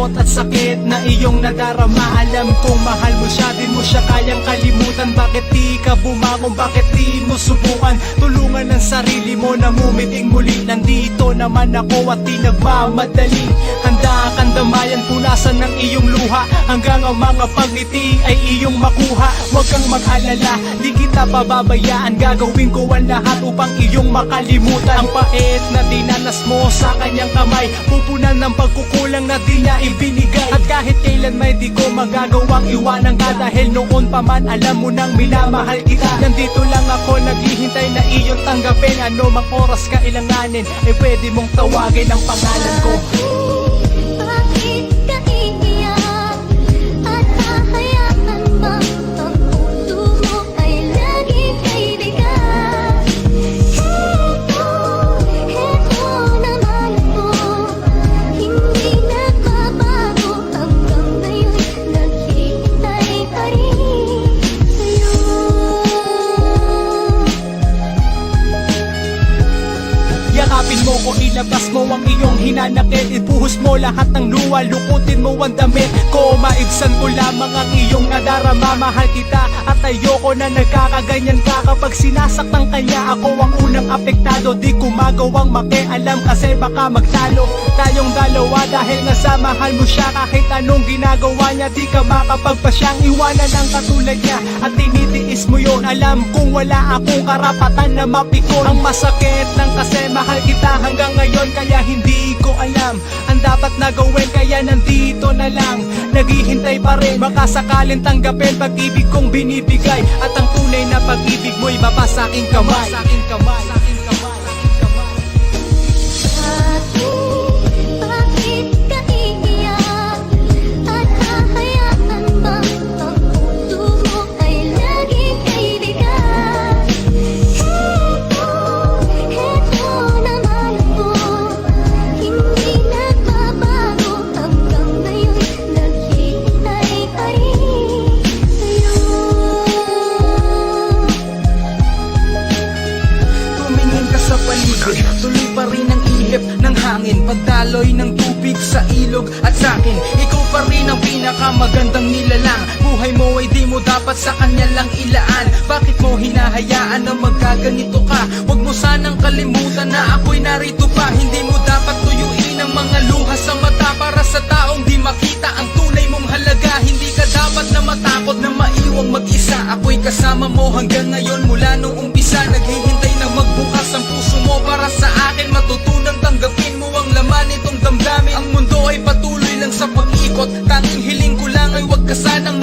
lungkot at sakit na iyong nadarama. Alam kong mahal mo siya, din mo siya kayang kalimutan. Bakit di ka bumangon, bakit di mo subukan tulungan ang sarili mo na mumiting muli? Nandito naman ako at di nagmamadali. Handa kang damayan, punasan ng iyong luha, hanggang ang mga pagngiti ay iyong makuha. Huwag kang mag-alala, di kita pababayaan. Gagawin ko ang lahat upang iyong makalimutan. Ang pait na dinanas mo sa kanyang kamay, pupunan ng pagkukulang na di niya ibinigay. At kahit kailan may di ko magagawang iwanan ka, dahil noon pa man alam mo nang minamahal kita. Nandito lang ako naghihintay na iyong tanggapin. Ano mang oras ka ilanganin, ay pwede mong tawagin ang pangalan ko. Bakit ka iiyak at hahayaan bang ang puso mo ay laging kaibigan? Heto naman ako, hindi nagbabago, hanggang ngayon naghihintay pa rin sa'yo. Yakapin mo ko, ilabas mo ang iyong hinanakit, ibuhos mo lahat ng luha, lukutin mo ang damit ko. Maibsan ko lamang ang iyong nadarama. Mahal kita at ayoko na nagkakaganyan ka. Kapag sinasaktan kanya, ako ang unang apektado. Di ko magawang makialam kasi baka magtalo tayong dalawa, dahil nasa mahal mo siya. Kahit anong ginagawa niya, di ka makapagpasyang iwanan ang katulad niya, at tinitiis mo yon. Alam kong wala akong karapatan na mapikon. Ang masakit lang kasi mahal kita hanggang ngayon, kaya hindi ko alam ang dapat na gawin. Kaya nandito na lang, naghihintay pa rin. Baka sakalin tanggapin pag-ibig kong binibigay, at ang tunay na pag-ibig mo'y baba sa aking kamay. Bakit ka iiyak at hahayaan bang ang puso mo ay laging kaibigan? Heto naman ako, hindi nagbabago, hanggang ngayon naghihintay pa rin sa'yo. Tumingin ka sa paligid, tuloy pa rin ang ihip ng hangin, pagdaloy ng tubig sa ilog. At sa'kin, ikaw pa rin ang pinakamagandang nilalang. Buhay mo ay di mo dapat sa kanya lang ilaan. Bakit mo hinahayaan na magkaganito ka? Huwag mo sanang kalimutan na ako'y narito pa. Hindi mo dapat tuyuin ang mga luha sa mata, para sa taong di makita ang tunay mong halaga. Hindi ka dapat na matakot na maiwang mag-isa. Ako'y kasama mo hanggang ngayon, mula nung umpisa. Naghihintay na magbukas ang puso mo para sa akin. Matutunang tanggapin mo ang laman nitong damdamin. Ang mundo ay patuloy lang sa pag-ikot, tanging hiling ko lang ay huwag ka sanang